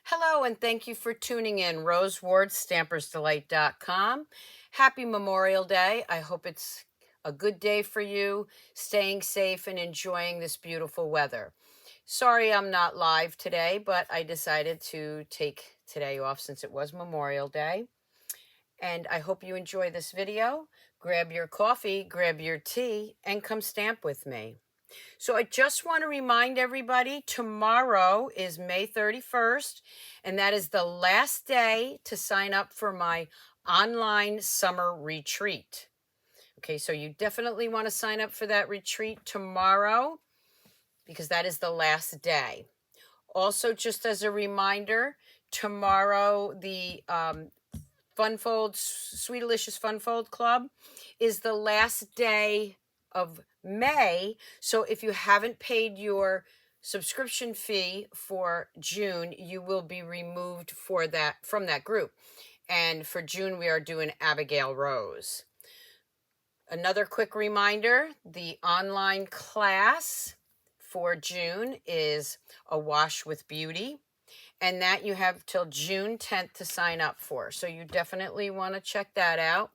Hello, and thank you for tuning in. Rose Ward, stampersdelight.com. Happy Memorial Day. I hope it's a good day for you, staying safe and enjoying this beautiful weather. Sorry I'm not live today, but I decided to take today off since it was Memorial Day. And I hope you enjoy this video. Grab your coffee, grab your tea, and come stamp with me. So I just want to remind everybody, tomorrow is May 31st, and that is the last day to sign up for my online summer retreat. Okay, so you definitely want to sign up for that retreat tomorrow because that is the last day. Also, just as a reminder, tomorrow the Funfold, Sweet Delicious Funfold Club is the last day of May. So if you haven't paid your subscription fee for June, you will be removed from that group. And for June, we are doing Abigail Rose. Another quick reminder, the online class for June is Awash with Beauty. And that you have till June 10th to sign up for. So you definitely want to check that out.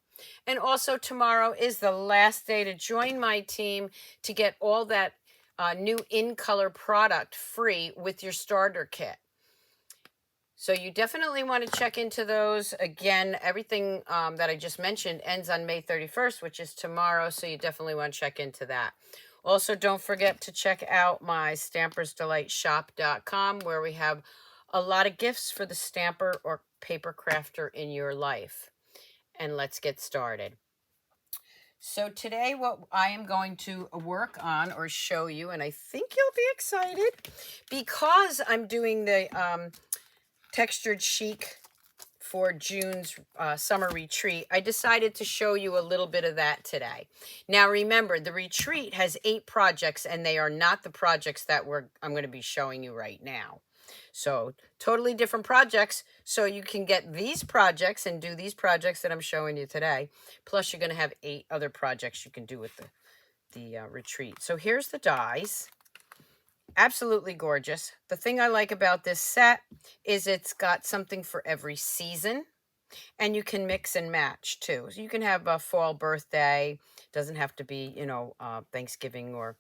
And also tomorrow is the last day to join my team to get all that new in color product free with your starter kit. So you definitely want to check into those. Again, everything that I just mentioned ends on May 31st, which is tomorrow. So you definitely want to check into that. Also, don't forget to check out my stampersdelightshop.com where we have a lot of gifts for the stamper or paper crafter in your life. And let's get started. So today what I am going to work on or show you, and I think you'll be excited because I'm doing the textured chic for June's summer retreat, I decided to show you a little bit of that today. Now remember, the retreat has 8 projects and they are not the projects that I'm going to be showing you right now. So totally different projects. So you can get these projects and do these projects that I'm showing you today. Plus you're going to have 8 other projects you can do with the retreat. So here's the dies. Absolutely gorgeous. The thing I like about this set is it's got something for every season. And you can mix and match too. So you can have a fall birthday. Doesn't have to be, Thanksgiving or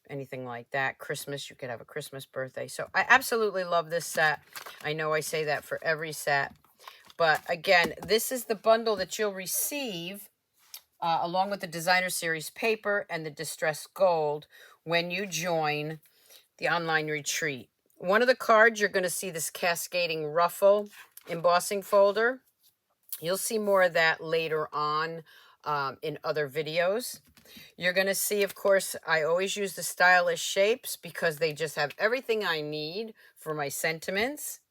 anything like that. Christmas, you could have a Christmas birthday. So I absolutely love this set. I know I say that for every set. But again, this is the bundle that you'll receive along with the Designer Series paper and the Distressed Gold when you join the online retreat. One of the cards, you're going to see this cascading ruffle embossing folder. You'll see more of that later on in other videos. You're going to see, of course, I always use the stylish shapes because they just have everything I need for my sentiments.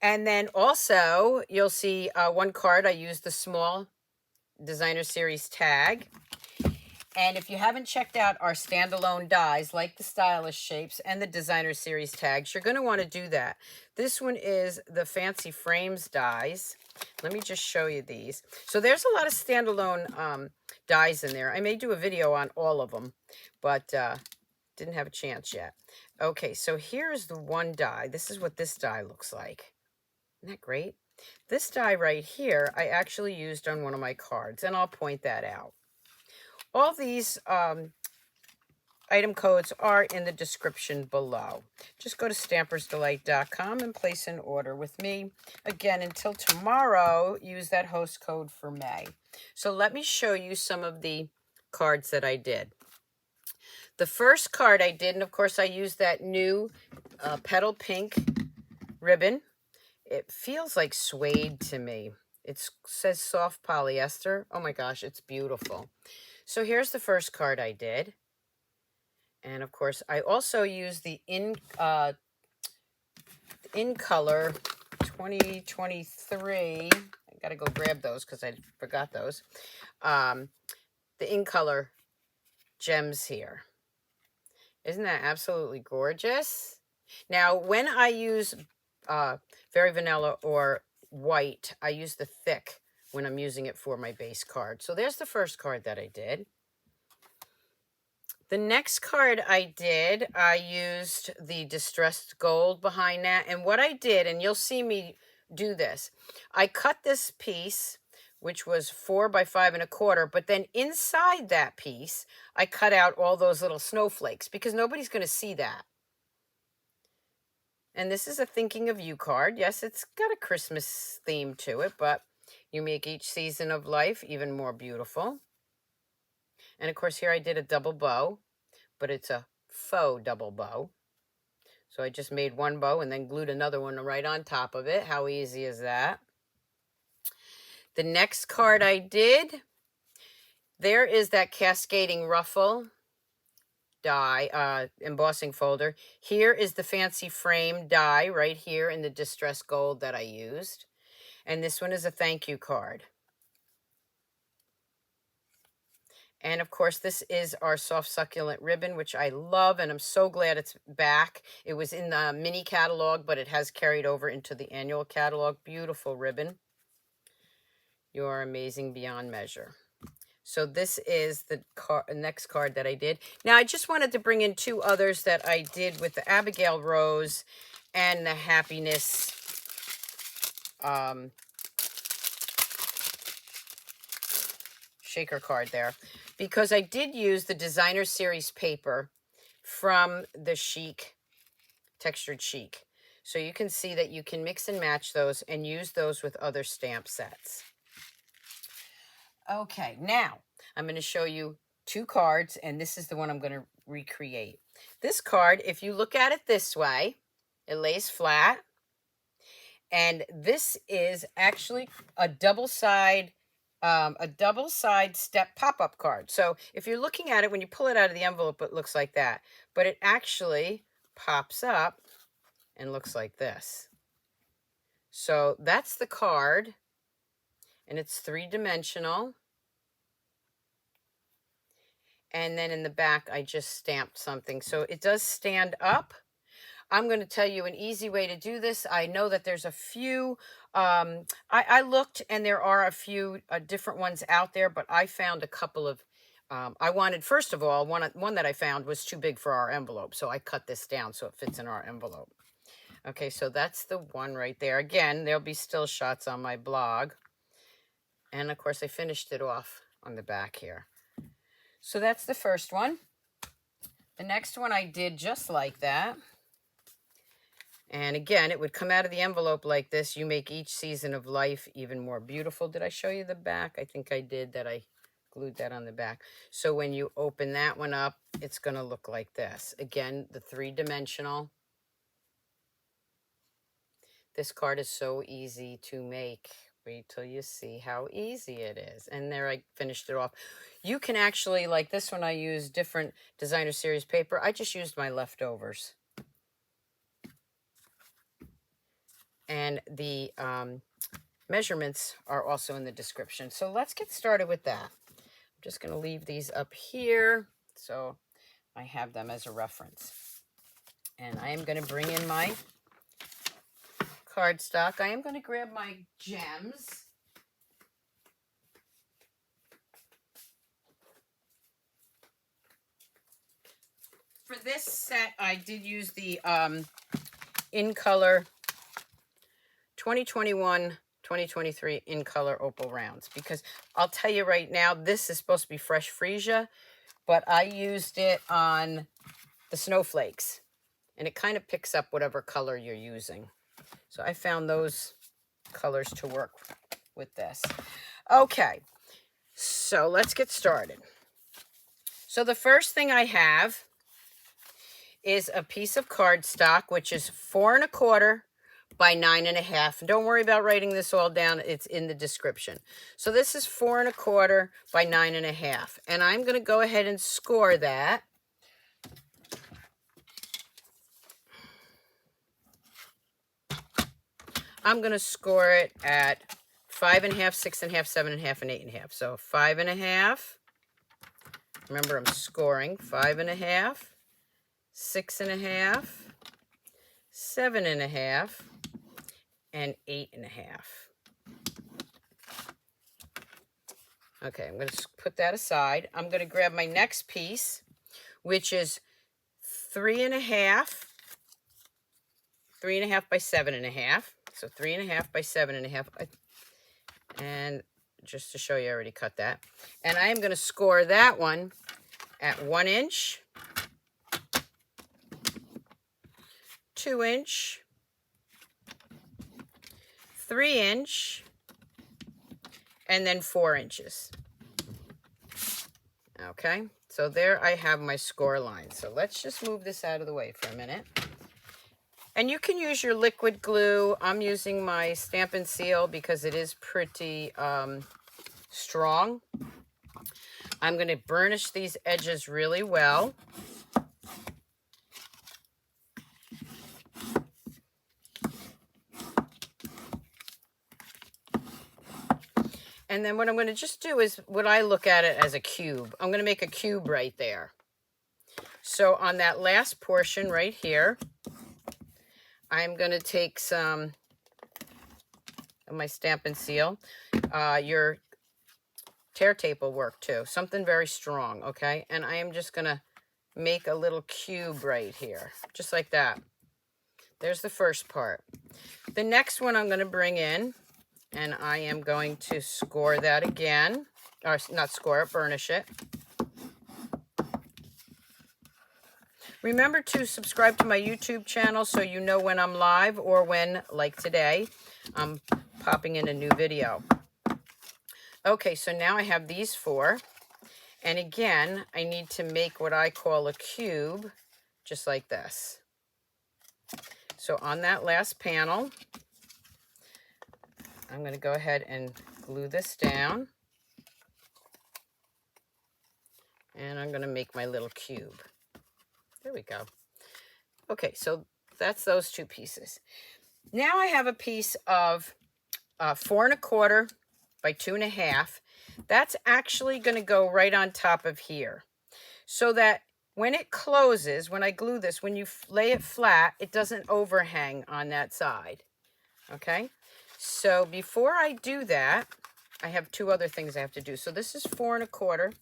And then also, you'll see one card, I use the small Designer Series tag. And if you haven't checked out our standalone dies, like the stylish shapes and the Designer Series tags, you're going to want to do that. This one is the Fancy Frames dies. Let me just show you these. So there's a lot of standalone dies in there. I may do a video on all of them, but didn't have a chance yet. Okay, so here's the one die. This is what this die looks like. Isn't that great? This die right here, I actually used on one of my cards, and I'll point that out. All these item codes are in the description below. Just go to stampersdelight.com and place an order with me. Again, until tomorrow, use that host code for May. So let me show you some of the cards that I did. The first card I did, and of course I used that new petal pink ribbon. It feels like suede to me. It says soft polyester. Oh my gosh, it's beautiful. So here's the first card I did. And of course, I also used the in color 2023. I got to go grab those because I forgot those. The in color gems here. Isn't that absolutely gorgeous? Now, when I use Very Vanilla or white, I use the thick when I'm using it for my base card. So there's the first card that I did. The next card I did, I used the distressed gold behind that. And what I did, and you'll see me do this, I cut this piece, which was 4 by 5 1/4, but then inside that piece, I cut out all those little snowflakes because nobody's going to see that. And this is a thinking of you card. Yes, it's got a Christmas theme to it, but you make each season of life even more beautiful. And of course, here I did a double bow, but it's a faux double bow. So I just made one bow and then glued another one right on top of it. How easy is that? The next card I did, there is that cascading ruffle die embossing folder. Here is the fancy frame die right here in the distressed gold that I used. And this one is a thank you card. And of course, this is our soft succulent ribbon, which I love, and I'm so glad it's back. It was in the mini catalog, but it has carried over into the annual catalog. Beautiful ribbon. You are amazing beyond measure. So this is the next card that I did. Now, I just wanted to bring in 2 others that I did with the Abigail Rose and the Happiness shaker card there, because I did use the designer series paper from the Chic, textured Chic. So you can see that you can mix and match those and use those with other stamp sets. Okay, now I'm going to show you 2 cards, and this is the one I'm going to recreate. This card, if you look at it this way, it lays flat, and this is actually a double side step pop-up card. So if you're looking at it, when you pull it out of the envelope, it looks like that, but it actually pops up and looks like this. So that's the card, and it's 3-dimensional. And then in the back, I just stamped something. So it does stand up. I'm going to tell you an easy way to do this. I know that there's a few, I looked and there are a few different ones out there, but I found a couple of, I wanted, first of all, one that I found was too big for our envelope. So I cut this down so it fits in our envelope. Okay, so that's the one right there. Again, there'll be still shots on my blog. And of course, I finished it off on the back here. So that's the first one. The next one I did just like that. And again, it would come out of the envelope like this. You make each season of life even more beautiful. Did I show you the back? I think I did, that I glued that on the back. So when you open that one up, it's going to look like this. Again, the 3-dimensional. This card is so easy to make. Wait till you see how easy it is. And there I finished it off. You can actually, like this one, I used different designer series paper. I just used my leftovers. And the measurements are also in the description. So let's get started with that. I'm just going to leave these up here so I have them as a reference. And I am going to bring in my cardstock. I am going to grab my gems. For this set, I did use the In Color 2021-2023 In Color Opal Rounds, because I'll tell you right now, this is supposed to be fresh freesia, but I used it on the snowflakes, and it kind of picks up whatever color you're using. So I found those colors to work with this. Okay, so let's get started. So the first thing I have is a piece of cardstock, which is 4 1/4 by 9 1/2. Don't worry about writing this all down. It's in the description. So this is 4 1/4 by 9 1/2. And I'm going to go ahead and score that. I'm going to score it at 5 1/2, 6 1/2, 7 1/2, and 8 1/2. So 5 1/2. Remember, I'm scoring 5 1/2, 6 1/2, 7 1/2, and 8 1/2. Okay, I'm going to put that aside. I'm going to grab my next piece, which is 3.5 by 7.5. So 3.5 by 7.5. And just to show you, I already cut that. And I am going to score that one at 1 inch, 2 inch, 3 inch, and then 4 inches. Okay, so there I have my score line. So let's just move this out of the way for a minute. And you can use your liquid glue. I'm using my Stamp and Seal because it is pretty strong. I'm going to burnish these edges really well. And then what I'm going to just do is what I look at it as a cube. I'm going to make a cube right there. So on that last portion right here, I'm going to take some of my Stamp and Seal. Your tear tape will work too. Something very strong, okay? And I am just going to make a little cube right here, just like that. There's the first part. The next one I'm going to bring in, and I am going to score that again. Or not score it, burnish it. Remember to subscribe to my YouTube channel so you know when I'm live or when, like today, I'm popping in a new video. Okay, so now I have these 4. And again, I need to make what I call a cube, just like this. So on that last panel, I'm going to go ahead and glue this down. And I'm going to make my little cube. There we go. Okay, so that's those 2 pieces. Now I have a piece of 4.25 by 2.5. That's actually going to go right on top of here. So that when it closes, when I glue this, when you lay it flat, it doesn't overhang on that side. Okay? So before I do that, I have 2 other things I have to do. So this is 4.25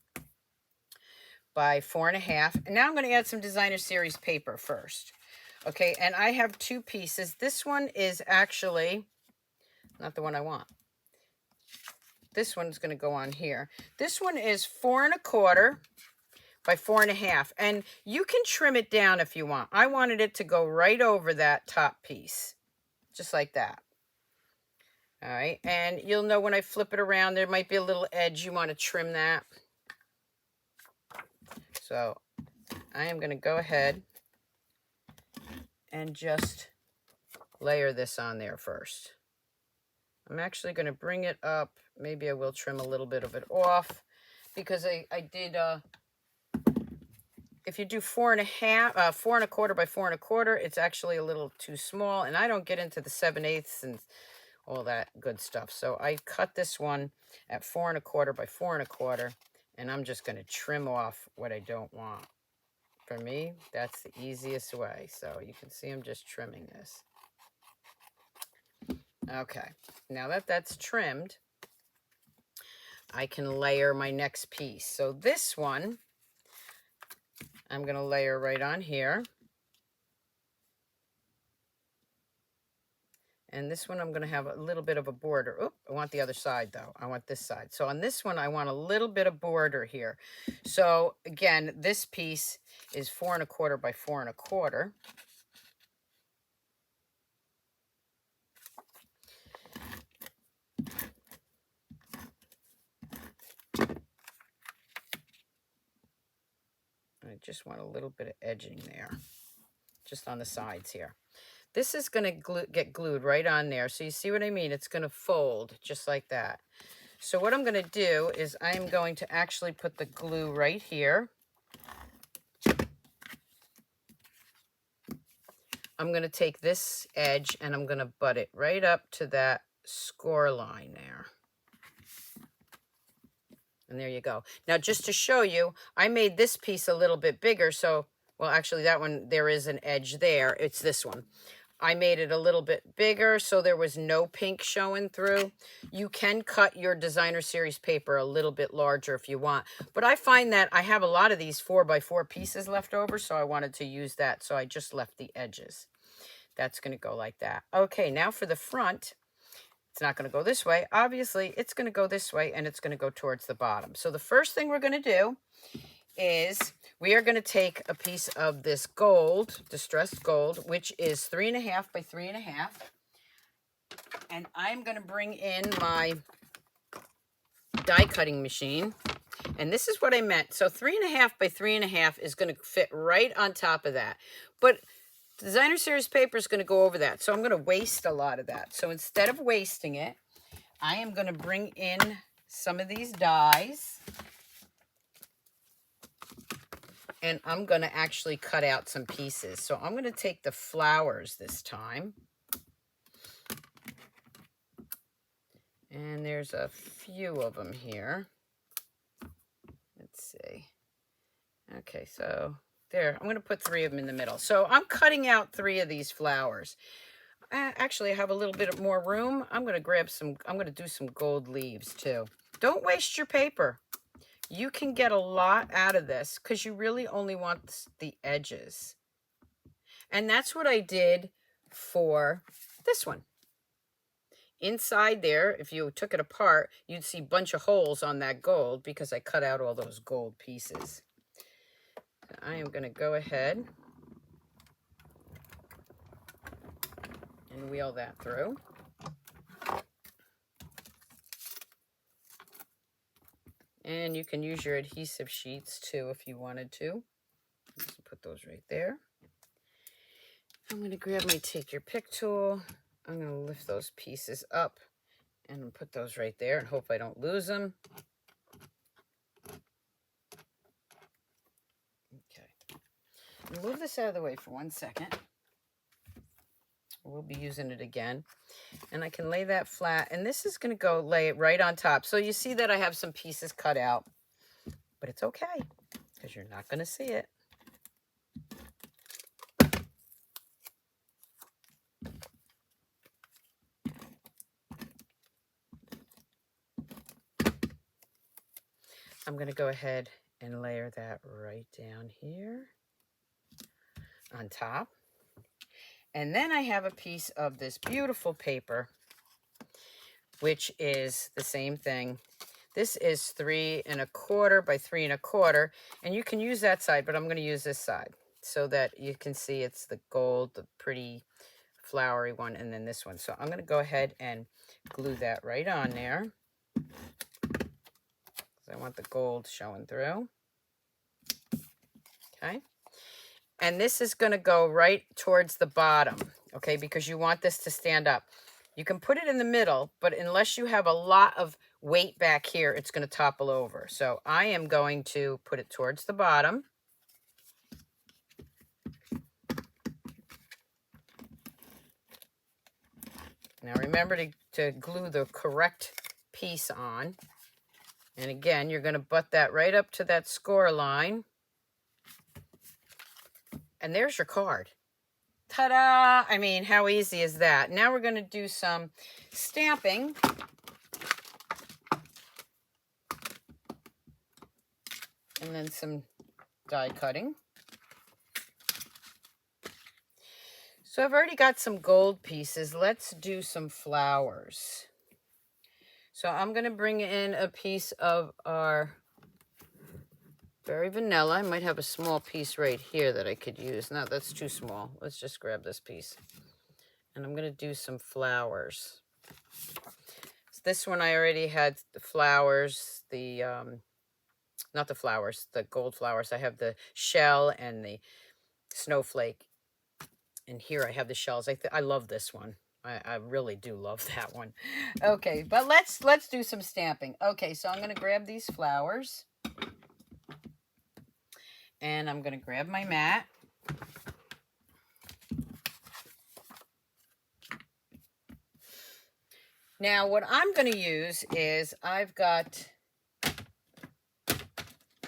by 4.5. And now I'm going to add some Designer Series paper first. Okay, and I have 2 pieces. This one is actually not the one I want. This one's going to go on here. This one is 4.25 by 4.5. And you can trim it down if you want. I wanted it to go right over that top piece. Just like that. All right, and you'll know when I flip it around, there might be a little edge. You want to trim that. So I am going to go ahead and just layer this on there first. I'm actually going to bring it up. Maybe I will trim a little bit of it off because I did, if you do 4.25 by 4.25, it's actually a little too small, and I don't get into the 7/8 and all that good stuff. So I cut this one at 4.25 by 4.25, and I'm just going to trim off what I don't want. For me, that's the easiest way. So you can see I'm just trimming this. Okay, now that that's trimmed, I can layer my next piece. So this one, I'm going to layer right on here. And this one, I'm going to have a little bit of a border. Oop, I want the other side, though. I want this side. So on this one, I want a little bit of border here. So, again, this piece is 4.25 by 4.25. I just want a little bit of edging there, just on the sides here. This is going to get glued right on there. So you see what I mean? It's going to fold just like that. So what I'm going to do is I'm going to actually put the glue right here. I'm going to take this edge and I'm going to butt it right up to that score line there. And there you go. Now, just to show you, I made this piece a little bit bigger. So, well, actually, that one, there is an edge there. It's this one. I made it a little bit bigger so there was no pink showing through. You can cut your designer series paper a little bit larger if you want. But I find that I have a lot of these 4x4 pieces left over, so I wanted to use that. So I just left the edges. That's going to go like that. Okay, now for the front. It's not going to go this way. Obviously, it's going to go this way, and it's going to go towards the bottom. So the first thing we're going to do is we are going to take a piece of this gold, distressed gold, which is 3.5 by 3.5. And I'm going to bring in my die cutting machine. And this is what I meant. So 3.5 by 3.5 is going to fit right on top of that. But designer series paper is going to go over that. So I'm going to waste a lot of that. So instead of wasting it, I am going to bring in some of these dies. And I'm going to actually cut out some pieces. So I'm going to take the flowers this time. And there's a few of them here. Let's see. Okay, so there. I'm going to put 3 of them in the middle. So I'm cutting out 3 of these flowers. Actually, I have a little bit more room. I'm going to grab some, I'm going to do some gold leaves too. Don't waste your paper. You can get a lot out of this because you really only want the edges. And that's what I did for this one. Inside there, if you took it apart, you'd see a bunch of holes on that gold because I cut out all those gold pieces. I am going to go ahead and wheel that through. And you can use your adhesive sheets too if you wanted to. Just put those right there. I'm going to grab my take your pick tool. I'm going to lift those pieces up and put those right there and hope I don't lose them. Okay. Move this out of the way for 1 second. We'll be using it again. And I can lay that flat. And this is going to go lay it right on top. So you see that I have some pieces cut out. But it's okay because you're not going to see it. I'm going to go ahead and layer that right down here on top. And then I have a piece of this beautiful paper, which is the same thing. This is 3.25 by 3.25, and you can use that side, but I'm going to use this side so that you can see it's the gold, the pretty flowery one, and then this one. So I'm going to go ahead and glue that right on there. I want the gold showing through. Okay. And this is going to go right towards the bottom, okay, because you want this to stand up. You can put it in the middle, but unless you have a lot of weight back here, it's going to topple over. So I am going to put it towards the bottom. Now remember to glue the correct piece on. And again, you're going to butt that right up to that score line. And there's your card. Ta-da! I mean, how easy is that? Now we're going to do some stamping. And then some die cutting. So I've already got some gold pieces. Let's do some flowers. So I'm going to bring in a piece of our Very Vanilla. I might have a small piece right here that I could use. No, that's too small. Let's just grab this piece. And I'm going to do some flowers. So this one I already had the flowers, not the flowers, the gold flowers. I have the shell and the snowflake. And here I have the shells. I love this one. I really do love that one. Okay, but let's do some stamping. Okay, so I'm going to grab these flowers. And I'm going to grab my mat. Now, what I'm going to use is I've got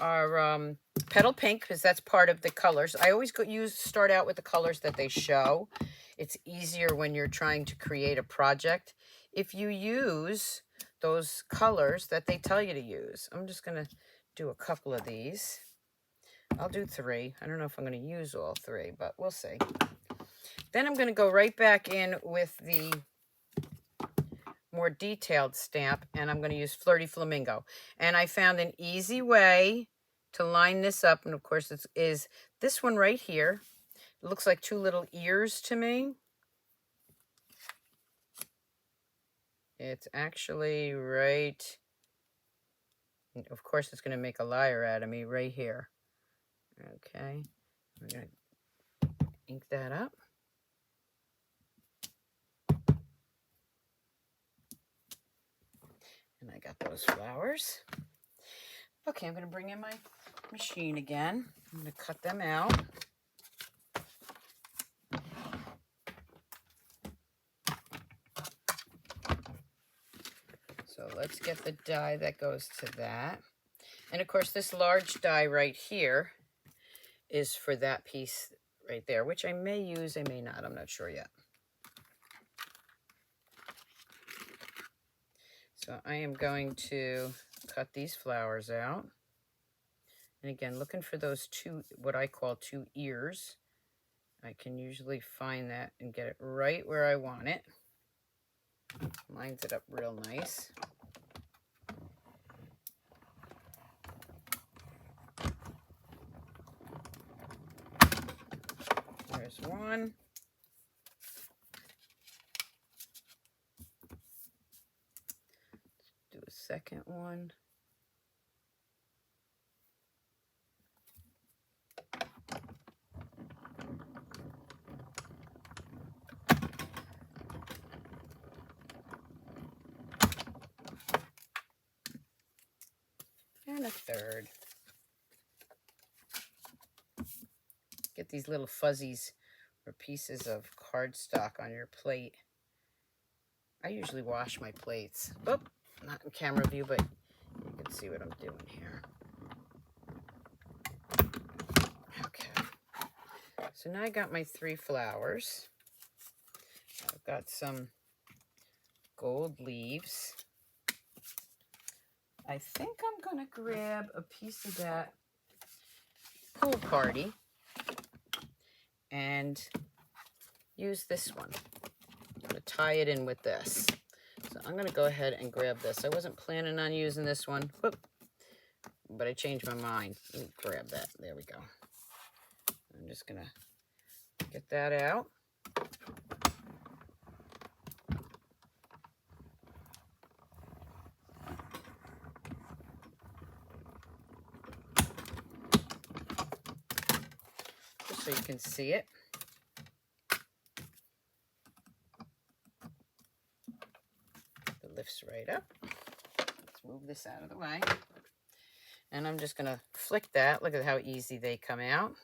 our petal pink, because that's part of the colors. I always start out with the colors that they show. It's easier when you're trying to create a project if you use those colors that they tell you to use. I'm just going to do a couple of these. I'll do 3. I don't know if I'm going to use all 3, but we'll see. Then I'm going to go right back in with the more detailed stamp, and I'm going to use Flirty Flamingo. And I found an easy way to line this up, and of course it is this one right here. It looks like 2 little ears to me. It's actually right, of course it's going to make a liar out of me right here. Okay, I'm going to ink that up. And I got those flowers. Okay, I'm going to bring in my machine again. I'm going to cut them out. So let's get the die that goes to that. And of course, this large die right here is for that piece right there, which I may use, I may not. I'm not sure yet. So I am going to cut these flowers out. And again, looking for those 2, what I call 2 ears. I can usually find that and get it right where I want it. Lines it up real nice. There's one. Do a second one. And a third. Get these little fuzzies or pieces of cardstock on your plate. I usually wash my plates. Oh, not in camera view, but you can see what I'm doing here. Okay. So now I got my 3 flowers. I've got some gold leaves. I think I'm going to grab a piece of that pool party and use this one. I'm going to tie it in with this. So I'm going to go ahead and grab this. I wasn't planning on using this one, but I changed my mind. Let me grab that. There we go. I'm just going to get that out. Just so you can see it. It lifts right up. Let's move this out of the way. And I'm just going to flick that. Look at how easy they come out.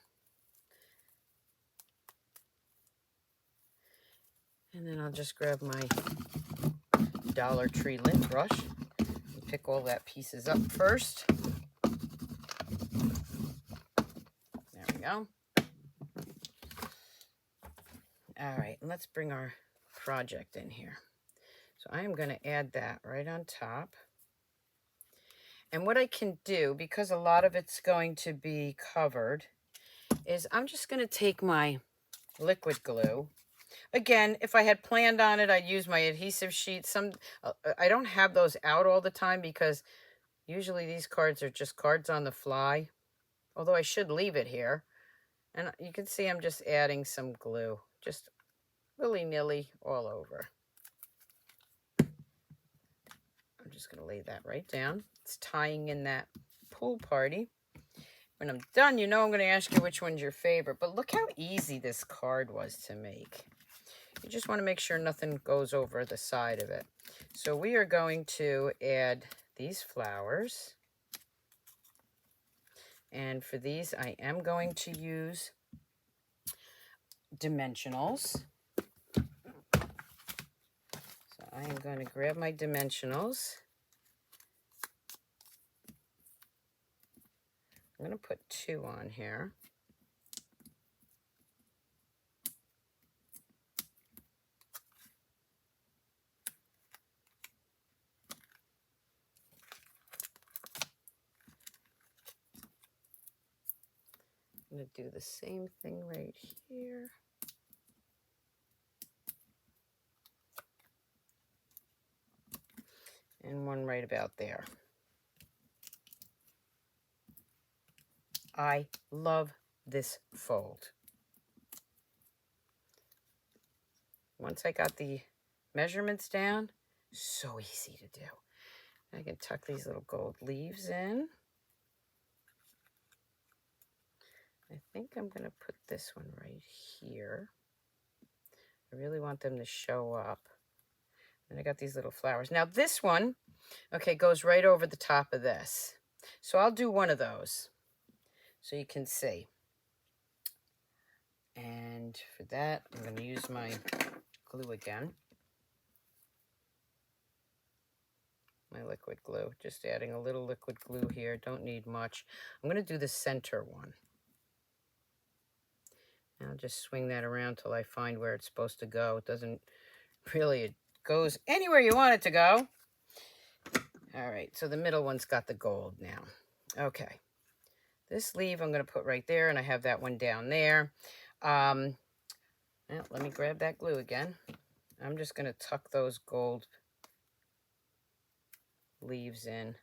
And then I'll just grab my Dollar Tree lint brush and pick all that pieces up first. There we go. All right, let's bring our project in here. So I am going to add that right on top. And what I can do, because a lot of it's going to be covered, is I'm just going to take my liquid glue. Again, if I had planned on it, I'd use my adhesive sheet. I don't have those out all the time because usually these cards are just cards on the fly. Although I should leave it here. And you can see I'm just adding some glue. Just willy-nilly all over. I'm just going to lay that right down. It's tying in that pool party. When I'm done, you know I'm going to ask you which one's your favorite. But look how easy this card was to make. You just want to make sure nothing goes over the side of it. So we are going to add these flowers. And for these, I am going to use dimensionals. So I am going to grab my dimensionals. I'm going to put 2 on here. I'm going to do the same thing right here. And one right about there. I love this fold. Once I got the measurements down, so easy to do. I can tuck these little gold leaves in. I think I'm going to put this one right here. I really want them to show up. And I got these little flowers. Now this one, okay, goes right over the top of this. So I'll do one of those so you can see. And for that, I'm going to use my glue again. My liquid glue. Just adding a little liquid glue here. Don't need much. I'm going to do the center one. And I'll just swing that around till I find where it's supposed to go. It doesn't really, it goes anywhere you want it to go. All right, so the middle one's got the gold now. Okay. This leaf I'm going to put right there, and I have that one down there. Now, let me grab that glue again. I'm just going to tuck those gold leaves in.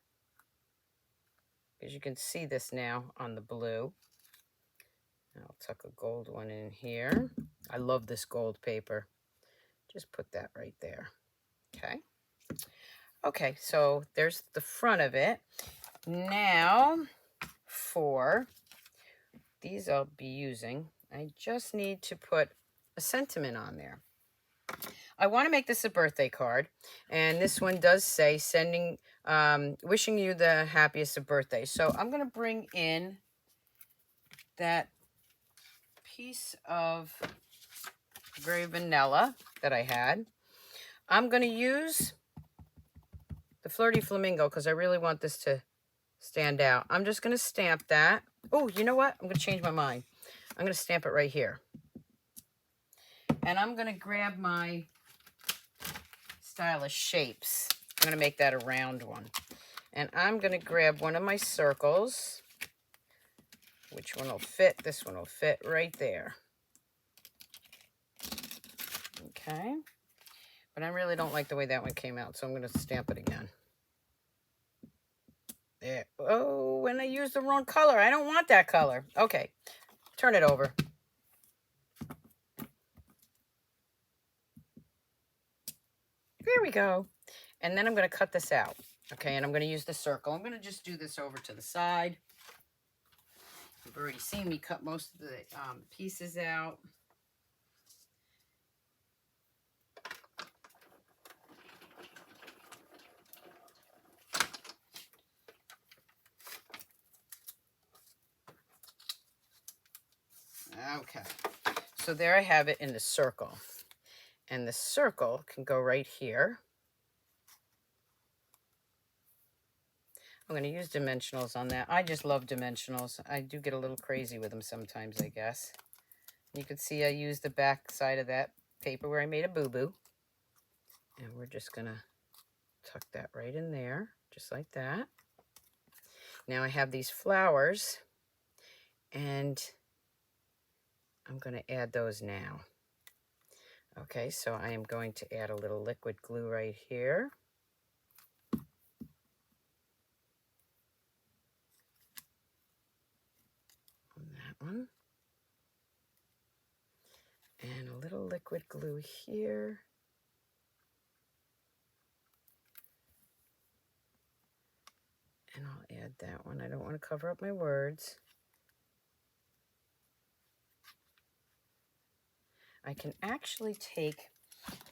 As you can see this now on the blue. I'll tuck a gold one in here. I love this gold paper. Just put that right there. Okay. Okay, so there's the front of it. Now, for these I'll be using, I just need to put a sentiment on there. I want to make this a birthday card, and this one does say wishing you the happiest of birthdays. So I'm going to bring in that piece of gray vanilla that I had. I'm going to use the Flirty Flamingo because I really want this to stand out. I'm just going to stamp that. Oh, you know what? I'm going to change my mind. I'm going to stamp it right here. And I'm going to grab my Stylish Shapes. I'm going to make that a round one. And I'm going to grab one of my circles. Which one will fit? This one will fit right there. Okay. But I really don't like the way that one came out, so I'm going to stamp it again. There. Oh, and I used the wrong color. I don't want that color. Okay. Turn it over. There we go. And then I'm going to cut this out. Okay, and I'm going to use the circle. I'm going to just do this over to the side. You've already seen me cut most of the pieces out. Okay, so there I have it in the circle. And the circle can go right here. I'm going to use dimensionals on that. I just love dimensionals. I do get a little crazy with them sometimes, I guess. You can see I used the back side of that paper where I made a boo-boo. And we're just going to tuck that right in there, just like that. Now I have these flowers, and I'm going to add those now. Okay, so I am going to add a little liquid glue right here. On that one. And a little liquid glue here. And I'll add that one. I don't want to cover up my words. I can actually take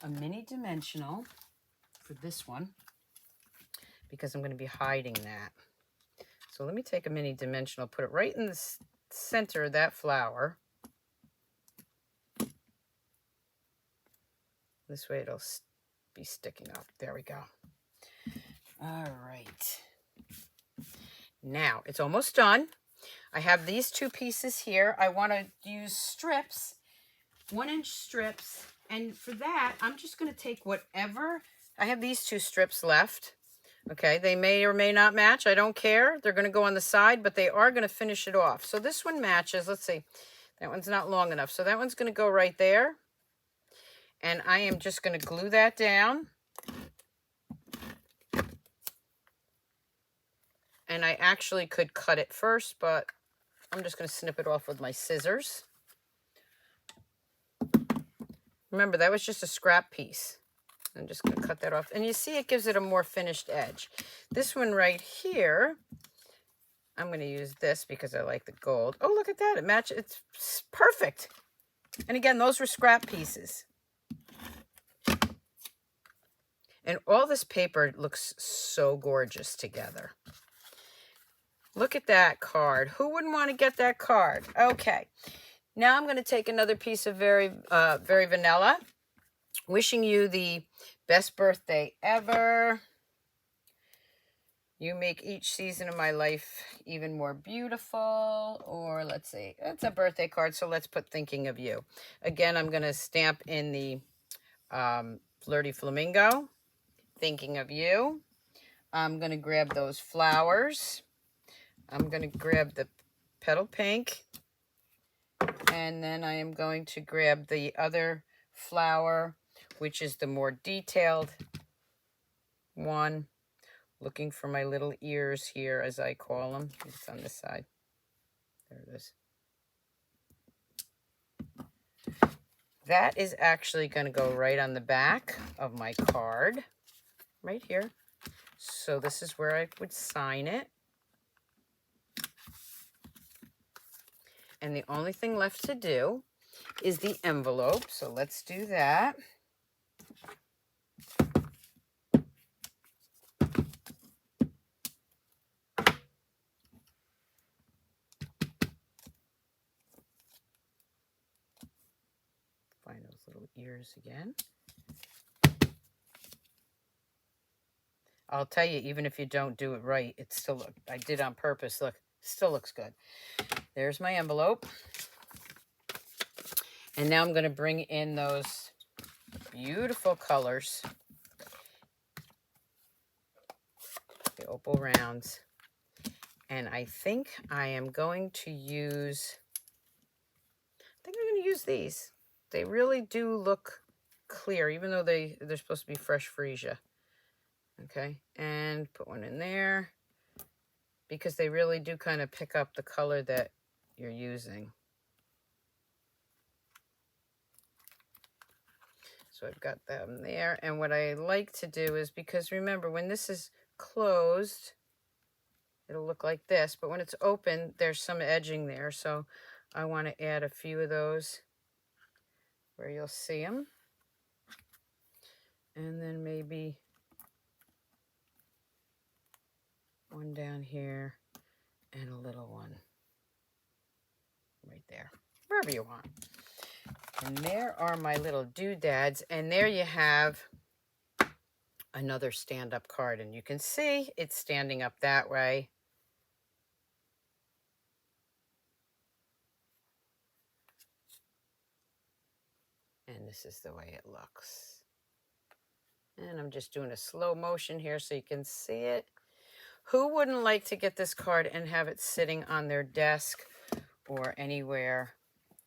a mini dimensional for this one because I'm going to be hiding that. So let me take a mini dimensional, put it right in the center of that flower. This way it'll be sticking up. There we go. All right. Now, it's almost done. I have these 2 pieces here. I want to use strips, 1-inch strips. And for that, I'm just going to take whatever. I have these 2 strips left. Okay, they may or may not match. I don't care. They're going to go on the side, but they are going to finish it off. So this one matches. Let's see. That one's not long enough. So that one's going to go right there. And I am just going to glue that down. And I actually could cut it first, but I'm just going to snip it off with my scissors. Remember, that was just a scrap piece. I'm just going to cut that off. And you see it gives it a more finished edge. This one right here, I'm going to use this because I like the gold. Oh, look at that. It matches. It's perfect. And again, those were scrap pieces. And all this paper looks so gorgeous together. Look at that card. Who wouldn't want to get that card? Okay. Now I'm going to take another piece of very vanilla. Wishing you the best birthday ever. You make each season of my life even more beautiful. Or let's see, it's a birthday card, so let's put thinking of you. Again, I'm going to stamp in the Flirty Flamingo, thinking of you. I'm going to grab those flowers. I'm going to grab the petal pink. And then I am going to grab the other flower, which is the more detailed one. Looking for my little ears here, as I call them. It's on this side. There it is. That is actually going to go right on the back of my card. Right here. So this is where I would sign it. And the only thing left to do is the envelope. So let's do that. Find those little ears again. I'll tell you, even if you don't do it right, it still look. I did on purpose. Look, still looks good. There's my envelope. And now I'm going to bring in those beautiful colors. The opal rounds. And I think I am going to use, I'm going to use these. They really do look clear, even though they're supposed to be fresh freesia. Okay, and put one in there because they really do kind of pick up the color that you're using. So I've got them there. And what I like to do is, because remember, when this is closed, it'll look like this. But when it's open, there's some edging there. So I want to add a few of those where you'll see them. And then maybe one down here and a little one right there, wherever you want. And there are my little doodads, and there you have another stand-up card, and you can see it's standing up that way. And this is the way it looks. And I'm just doing a slow motion here so you can see it. Who wouldn't like to get this card and have it sitting on their desk or anywhere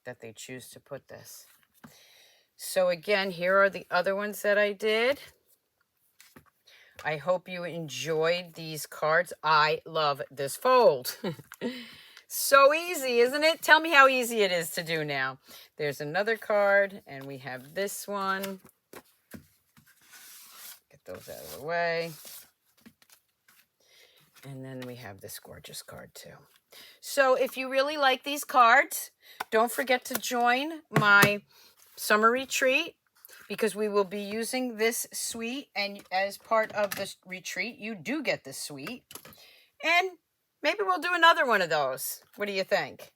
that they choose to put this? So again, here are the other ones that I did. I hope you enjoyed these cards. I love this fold. So easy, isn't it? Tell me how easy it is to do now. There's another card, and we have this one. Get those out of the way. And then we have this gorgeous card too. So if you really like these cards, don't forget to join my summer retreat, because we will be using this suite, and as part of this retreat, you do get this suite. And maybe we'll do another one of those. What do you think?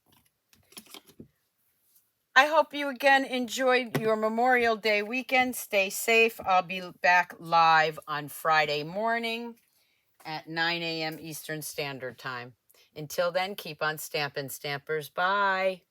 I hope you again enjoyed your Memorial Day weekend. Stay safe. I'll be back live on Friday morning at 9 a.m. Eastern Standard Time. Until then, keep on stamping, stampers. Bye.